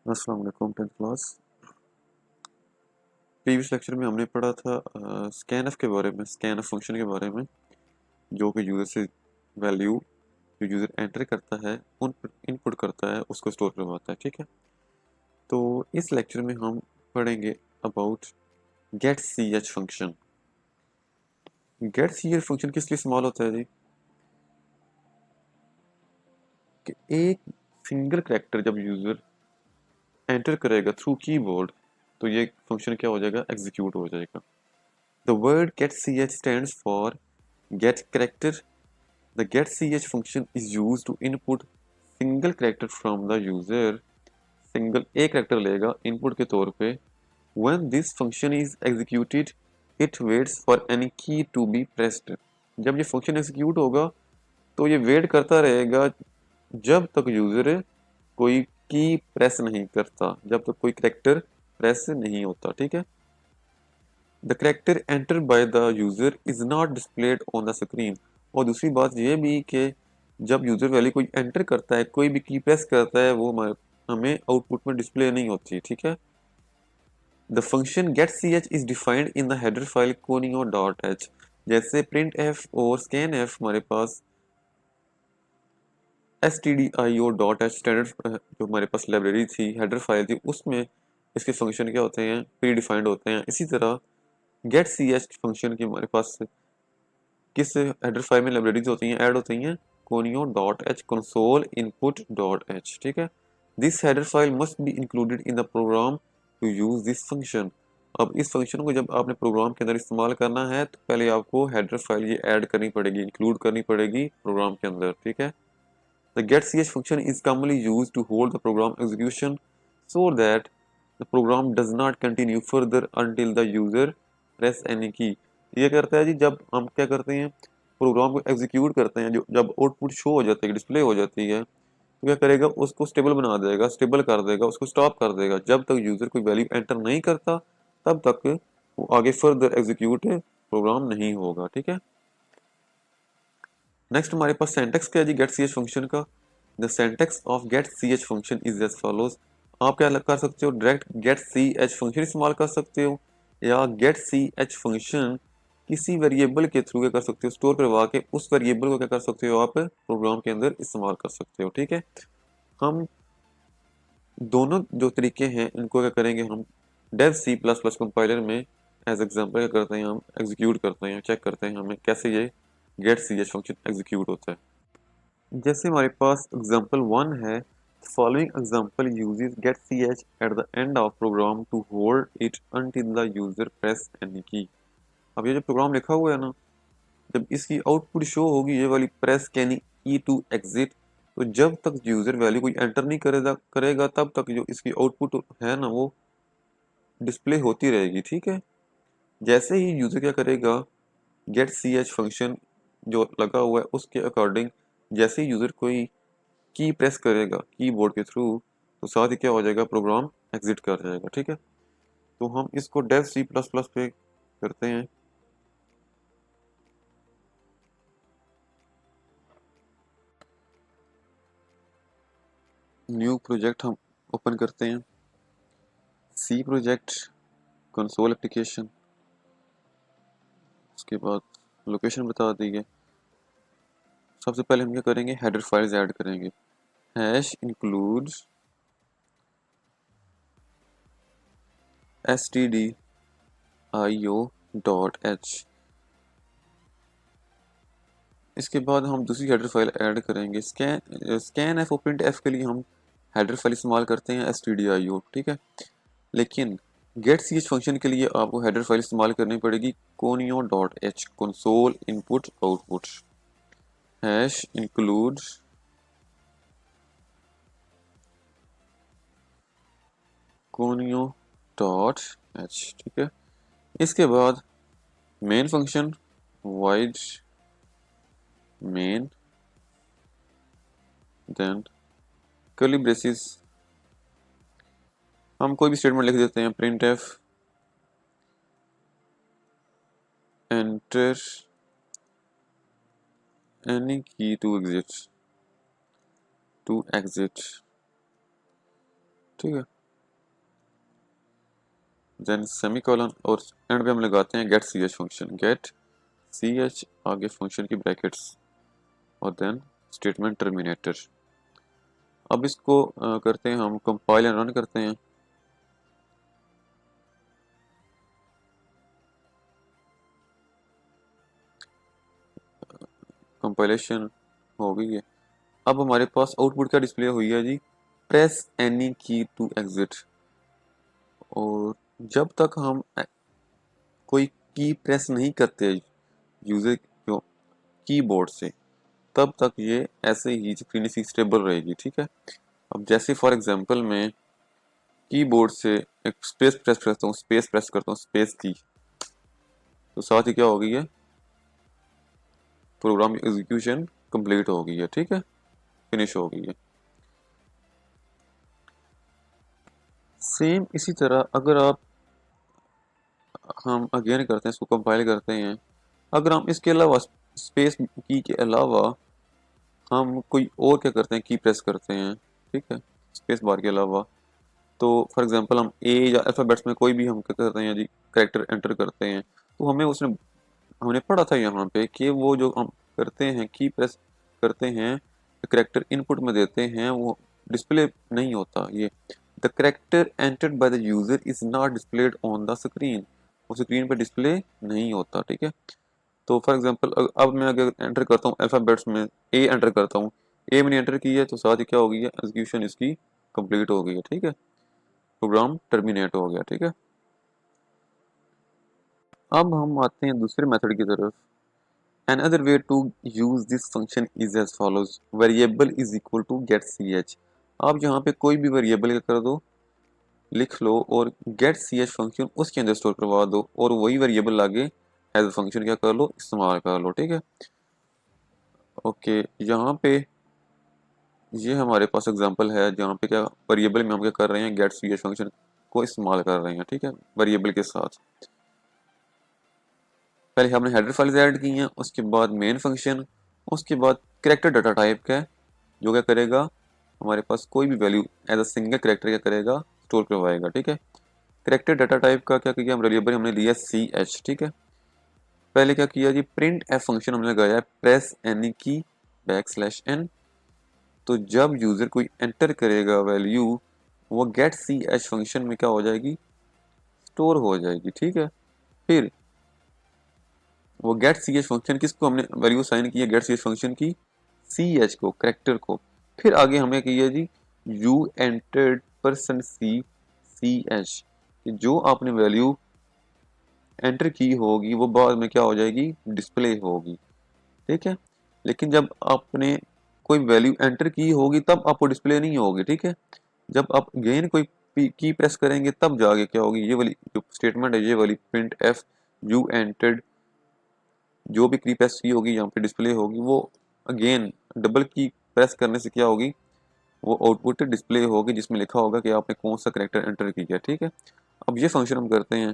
अस्सलाम वालेकुम 10th class. Previous lecture में हमने पढ़ा था स्कैनफ के बारे में, स्कैनफ फंक्शन के बारे में, जो कि यूज़र से वैल्यू जो यूज़र एंटर करता है उन इनपुट करता है उसको स्टोर करवाता है। ठीक है, तो इस लेक्चर में हम पढ़ेंगे about get C H function. Get C H function किस लिए इस्तेमाल होता है जी? कि एक सिंगल कैरेक्टर जब यूज़र एंटर करेगा थ्रू कीबोर्ड तो ये फंक्शन क्या हो जाएगा, एग्जीक्यूट हो जाएगा। The word get C H stands for get character. The getCH function is used to input single character from the user. Single एक character लेगा input के तौर पे. When this function is executed, it waits for any key to be pressed. जब ये function execute होगा तो ये wait करता रहेगा जब तक user कोई की press नहीं करता, जब तक कोई character press नहीं होता। ठीक है, The character entered by the user is not displayed on the screen. और दूसरी बात ये भी कि जब यूजर वैल्यू कोई एंटर करता है, कोई भी की प्रेस करता है, वो हमें आउटपुट में डिस्प्ले नहीं होती। ठीक है, the function get C H is defined in the header file conio dot H. जैसे प्रिंट एफ और स्कैन एफ हमारे पास stdio डॉट एच स्टैंडर्ड जो हमारे पास लाइब्रेरी थी, हेडर फाइल थी, उसमें इसके फंक्शन क्या होते हैं, प्री डिफाइंड होते हैं। इसी तरह गेट सी एच फंक्शन की हमारे पास किस हेडर फाइल में लाइब्रेरीज होती हैं, ऐड होती हैं, conio dot H console input dot H. ठीक है, this header file must be included in the program to use this function. अब इस फंक्शन को जब आपने प्रोग्राम के अंदर इस्तेमाल करना है तो पहले आपको हेडर फाइल ये ऐड करनी पड़ेगी, इंक्लूड करनी पड़ेगी प्रोग्राम के अंदर। ठीक है, the get C H function is commonly use to hold the program execution so that the program does not continue further until the user press any key. ये करता है जी, जब हम क्या करते हैं, प्रोग्राम को एग्जीक्यूट करते हैं, जो जब आउटपुट शो हो जाती है, डिस्प्ले हो जाती है, तो क्या करेगा, उसको स्टेबल बना देगा, स्टेबल कर देगा, उसको स्टॉप कर देगा। जब तक यूजर कोई वैल्यू एंटर नहीं करता तब तक वो आगे फर्दर एग्जीक्यूट प्रोग्राम नहीं होगा। ठीक है, नेक्स्ट हमारे पास सेंटेक्स क्या है जी गेट सी एच फंक्शन का। The syntax of get C H function is as follows. आप क्या कर सकते हो, direct get C H function इस्तेमाल कर सकते हो, या गेट सी एच फंक्शन किसी वेरिएबल के थ्रू क्या कर सकते हो, स्टोर करवा के उस वेरिएबल को क्या कर सकते हो, आप प्रोग्राम के अंदर इस्तेमाल कर सकते हो। ठीक है, हम दोनों जो तरीके हैं इनको क्या करेंगे, हम Dev C plus plus compiler में एज एग्जाम्पल क्या करते हैं, हम एग्जीक्यूट करते हैं, चेक करते हैं हमें कैसे ये get C H function execute होता है। जैसे हमारे पास एग्जाम्पल 1 है, following example uses get C H at the end of program to hold it until the user press any key. अब ये जो प्रोग्राम लिखा हुआ है ना, जब इसकी आउटपुट शो होगी ये वाली प्रेस कैनी की टू एग्जिट, तो जब तक यूजर वैल्यू कोई एंटर नहीं करेगा करेगा तब तक जो इसकी आउटपुट है ना वो डिस्प्ले होती रहेगी। ठीक है, जैसे ही यूजर क्या करेगा, गेट सी एच फंक्शन जो लगा हुआ है उसके अकॉर्डिंग जैसे ही यूजर कोई की प्रेस करेगा कीबोर्ड के थ्रू, तो साथ ही क्या हो जाएगा, प्रोग्राम एग्जिट कर जाएगा। ठीक है, तो हम इसको डेव सी प्लस प्लस पे करते हैं। न्यू प्रोजेक्ट हम ओपन करते हैं, सी प्रोजेक्ट, कंसोल एप्लीकेशन, उसके बाद लोकेशन बता दी है। सबसे पहले हम क्या करेंगे, हेडर फाइल्स ऐड करेंगे, hash include stdio dot H. इसके बाद हम दूसरी हेडर फाइल ऐड करेंगे, स्कैन एफ और प्रिंट एफ के लिए हम हेडर फाइल इस्तेमाल करते हैं stdio। ठीक है, लेकिन गेट सी एच फंक्शन के लिए आपको हेडर फाइल इस्तेमाल करनी पड़ेगी conio dot H, console input output, hash include conio dot H. ठीक है, इसके बाद main function void main, then curly braces, हम कोई भी स्टेटमेंट लिख देते हैं, print F enter any key to exit. ठीक है, देन सेमी कॉलन और एंड पे हम लगाते हैं get C H function, get C H आगे फंक्शन की ब्रैकेट्स और देन स्टेटमेंट टर्मिनेटर। अब इसको करते हैं हम कंपाइल एंड रन करते हैं। कंपाइलेशन हो गई है। अब हमारे पास आउटपुट क्या डिस्प्ले हुई है जी, press any key to exit. और जब तक हम कोई की प्रेस नहीं करते यूजर को कीबोर्ड से, तब तक ये ऐसे ही स्क्रीन स्टेबल रहेगी, ठीक है। अब जैसे फॉर एग्जांपल मैं कीबोर्ड से एक स्पेस प्रेस करता हूँ, स्पेस प्रेस करता हूँ, स्पेस की, तो साथ ही क्या हो गई है, प्रोग्राम एग्जीक्यूशन कंप्लीट हो गई है, ठीक है, फिनिश हो गई है। सेम इसी तरह अगर आप हम अगेन करते हैं, इसको कंपाइल करते हैं, अगर हम इसके अलावा स्पेस की के अलावा हम कोई और क्या करते हैं, की प्रेस करते हैं, ठीक है, स्पेस बार के अलावा, तो फॉर एग्जांपल हम ए या अल्फ़ाबेट्स में कोई भी हम क्या करते हैं जी, कैरेक्टर एंटर करते हैं, तो हमें उसने हमने पढ़ा था यहाँ पे कि वो जो हम करते हैं की प्रेस करते हैं, करेक्टर इनपुट में देते हैं, वो डिस्प्ले नहीं होता। ये the character entered by the user is not displayed on the screen, वो स्क्रीन पे डिस्प्ले नहीं होता, ठीक है। तो फॉर एग्जांपल अब मैं अगर एंटर करता हूँ अल्फ़ाबेट्स में, ए एंटर करता हूँ, ए मैंने एंटर की है, तो साथ ही क्या हो गई है, एग्जीक्यूशन इसकी कंप्लीट हो गई है, ठीक है, प्रोग्राम टर्मिनेट हो गया, ठीक है। अब हम आते हैं दूसरे मेथड की तरफ। Another way to use this function is as follows: variable is equal to get ch। आप यहाँ पे कोई भी वेरिएबल क्या कर दो, लिख लो और get ch फंक्शन उसके अंदर स्टोर करवा दो और वही वेरिएबल आगे एज फंक्शन क्या कर लो, इस्तेमाल कर लो, ठीक है। ओके, यहाँ पे ये हमारे पास एग्जांपल है जहाँ पे क्या वेरिएबल में हम क्या कर रहे हैं, get ch फंक्शन को इस्तेमाल कर रहे हैं, ठीक है, वेरिएबल के साथ। पहले हमने हेडर फाइल्स ऐड की हैं, उसके बाद मेन फंक्शन, उसके बाद करेक्टर डाटा टाइप का है जो क्या करेगा, हमारे पास कोई भी value as a single character क्या करेगा, स्टोर करवाएगा, ठीक है। करेक्टर डाटा टाइप का क्या किया, हम वेरिएबल हमने लिया सी एच, ठीक है। पहले क्या किया जी, प्रिंट एफ फंक्शन हमने लगाया है प्रेस एनी की \n। तो जब यूजर कोई एंटर करेगा वैल्यू, वो गेट सी एच फंक्शन में क्या हो जाएगी, स्टोर हो जाएगी, ठीक है। फिर वो गेट सी एच फंक्शन किसको हमने वैल्यू साइन की है, गेट सी एच फंक्शन की सी एच को, करेक्टर को। फिर आगे हमें किया जी, you entered percent C C H, जो आपने वैल्यू एंटर की होगी वो बाद में क्या हो जाएगी, डिस्प्ले होगी, ठीक है। लेकिन जब आपने कोई वैल्यू एंटर की होगी तब आपको डिस्प्ले नहीं होगी, ठीक है। जब आप अगेन कोई की प्रेस करेंगे तब जाके क्या होगी, ये वाली जो स्टेटमेंट है, ये वाली प्रिंट एफ यू एंटर्ड, जो भी की प्रेस की होगी यहाँ पे डिस्प्ले होगी, वो अगेन डबल की प्रेस करने से क्या होगी, वो आउटपुट डिस्प्ले होगी जिसमें लिखा होगा कि आपने कौन सा करेक्टर एंटर किया, ठीक है। अब ये फंक्शन हम करते हैं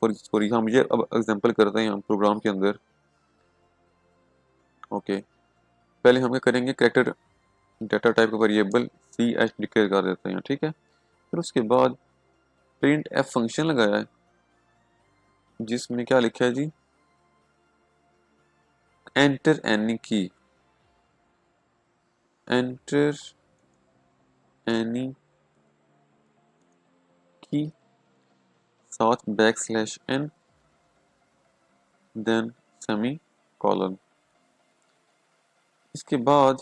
सॉरी हम ये अब एग्जांपल करते हैं हम प्रोग्राम के अंदर। ओके, पहले हम क्या करेंगे, करेक्टर डाटा टाइप का वेरिएबल सी एच डिक्लेयर कर देते हैं, ठीक है। फिर उसके बाद प्रिंट एफ फंक्शन लगाया है जिसमें क्या लिखा है जी, enter any key, enter any key साथ \n देन सेमी कॉलन। इसके बाद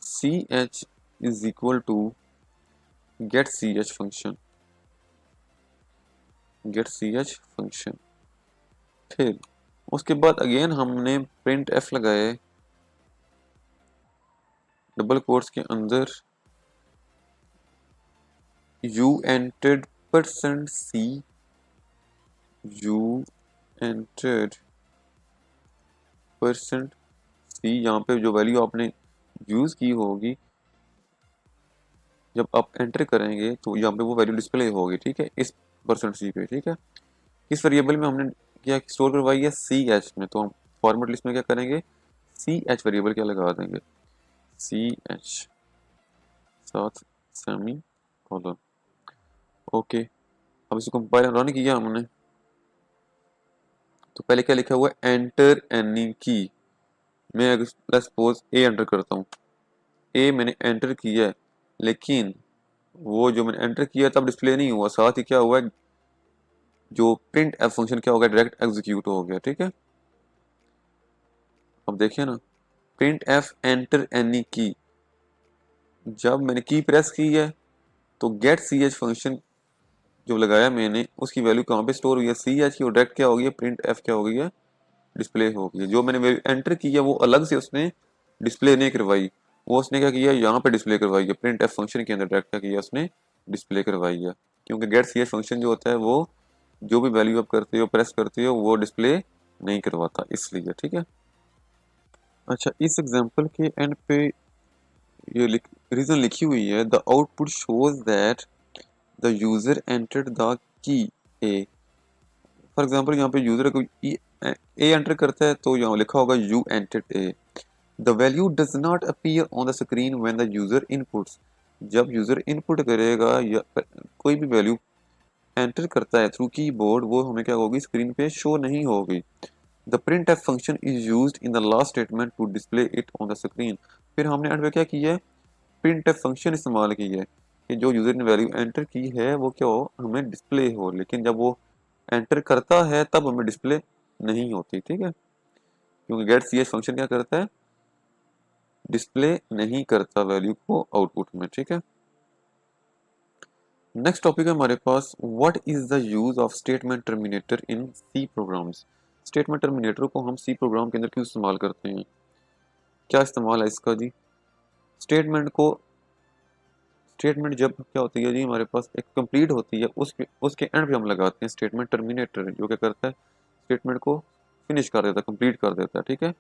C H is equal to get C H function, get C H function. फिर उसके बाद अगेन हमने प्रिंट एफ लगाए डबल कोट्स के अंदर, you entered percent C, you entered percent C, यहाँ पे जो वैल्यू आपने यूज की होगी जब आप एंटर करेंगे तो यहाँ पे वो वैल्यू डिस्प्ले होगी, ठीक है, इस परसेंट सी पे, ठीक है। इस वेरिएबल में हमने क्या स्टोर करवाई है, सी एच में, तो हम फॉर्मेट लिस्ट में क्या करेंगे, सी एच वेरिएबल क्या लगा देंगे, सी एच साथ सेमी कॉलन। ओके, अब इसको कंपाइल रन किया हमने, तो पहले क्या लिखा हुआ है, एंटर एनी की। मैं अगर सपोज ए एंटर करता हूँ, ए मैंने एंटर किया है, लेकिन वो जो मैंने एंटर किया तब डिस्प्ले नहीं हुआ, साथ ही क्या हुआ है, जो प्रिंट एफ फंक्शन क्या हो गया, डायरेक्ट एग्जीक्यूट हो गया। ठीक है, अब देखिए ना, प्रिंट एफ एंटर एनी की, जब मैंने की प्रेस की है तो गेट सी एच फंक्शन जो लगाया मैंने उसकी वैल्यू कहाँ पे स्टोर हुई है, सी एच की, और डायरेक्ट क्या हो गई है, प्रिंट एफ क्या हो गई है, डिस्प्ले हो गई है। जो मैंने वैल्यू एंटर की है वो अलग से उसने डिस्प्ले नहीं करवाई, वो उसने क्या किया, यहाँ पे डिस्प्ले करवाई है, प्रिंट एफ फंक्शन के अंदर डायरेक्ट क्या किया उसने, डिस्प्ले करवाई है। क्योंकि गेट सी एच फंक्शन जो होता है वो जो भी वैल्यू आप करते हो प्रेस करते हो वो डिस्प्ले नहीं करवाता, इसलिए। ठीक है, अच्छा इस एग्जाम्पल के एंड पे ये रीजन लिखी हुई है, the output shows that the user entered the key A. For example यहाँ पे यूजर को ए एंटर करता है तो यहाँ लिखा होगा you entered A. The value does not appear on the screen when the user inputs. जब यूजर इनपुट करेगा या कोई भी वैल्यू एंटर करता है थ्रू कीबोर्ड, वो हमें क्या होगी, स्क्रीन पे शो नहीं होगी। The print F function is used in the last statement to display it on the screen. फिर हमने एंड पे क्या किया है, प्रिंट एफ फंक्शन इस्तेमाल की है कि जो यूजर ने वैल्यू एंटर की है वो क्या हो, हमें डिस्प्ले हो, लेकिन जब वो एंटर करता है तब हमें डिस्प्ले नहीं होती। ठीक है, क्योंकि गेट सी एच फंक्शन क्या करता है, डिस्प्ले नहीं करता वैल्यू को आउटपुट में। ठीक है, नेक्स्ट टॉपिक है हमारे पास, what is the use of statement terminator in C programs. Statement terminator को हम सी प्रोग्राम के अंदर क्यों इस्तेमाल करते हैं, क्या इस्तेमाल है इसका जी। स्टेटमेंट को, स्टेटमेंट जब क्या होती है जी हमारे पास एक कंप्लीट होती है, उसके एंड पे हम लगाते हैं स्टेटमेंट टर्मिनेटर, जो क्या करता है, स्टेटमेंट को फिनिश कर देता है, कंप्लीट कर देता है। ठीक है,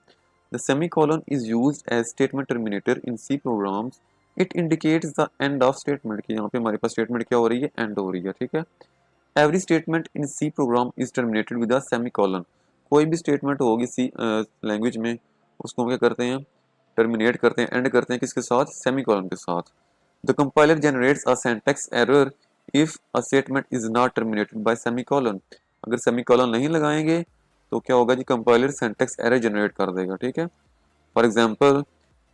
the semicolon is used as statement terminator in C programs, it indicates the end of statement की, यहाँ पे हमारे पास स्टेटमेंट क्या हो रही है, एंड हो रही है। ठीक है, every statement in C program is terminated with a semicolon. कोई भी स्टेटमेंट होगी सी लैंग्वेज में, उसको हम क्या करते हैं, टर्मिनेट करते हैं, एंड करते हैं किसके साथ, सेमीकोलन के साथ। The compiler generates a syntax error if a statement is not terminated by semicolon. अगर सेमीकोलन नहीं लगाएंगे तो क्या होगा जी, कंपाइलर सिंटैक्स एरर जनरेट कर देगा। ठीक है, for example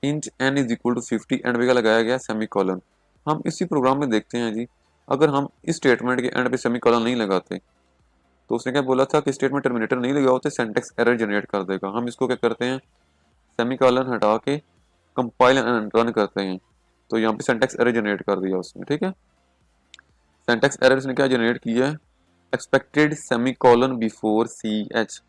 int n is equal to 50, end पे क्या लगाया गया, सेमीकोलन। हम इसी प्रोग्राम में देखते हैं जी, अगर हम इस स्टेटमेंट के एंड पे सेमीकोलन नहीं लगाते तो उसने क्या बोला था कि स्टेटमेंट टर्मिनेटर नहीं लगाओ तो सिंटैक्स एरर जनरेट कर देगा। हम इसको क्या करते हैं, सेमीकोलन हटा के कंपाइल एंड रन करते हैं, तो यहाँ पे सिंटैक्स एरर जनरेट कर दिया उसने। ठीक है, सिंटैक्स एरर उसने क्या जनरेट किया है, expected semicolon before C H,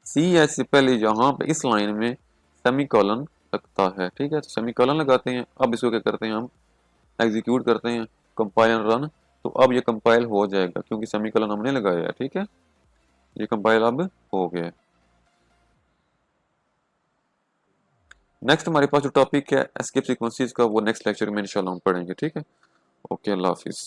C H से पहले यहाँ पे इस लाइन में सेमीकोलन लगता है। ठीक है, तो सेमीकोलन लगाते हैं, अब इसको क्या करते हैं, हम एग्जीक्यूट करते हैं, कंपाइल एंड रन, तो अब ये कंपाइल हो जाएगा क्योंकि सेमीकोलन हमने लगाया है। ठीक है, ये कंपाइल अब हो गया। नेक्स्ट हमारे पास जो टॉपिक है एस्केप सीक्वेंसेस का, वो नेक्स्ट लेक्चर में इंशाल्लाह हम पढ़ेंगे। ठीक है, ओके, अल्लाह हाफिज़।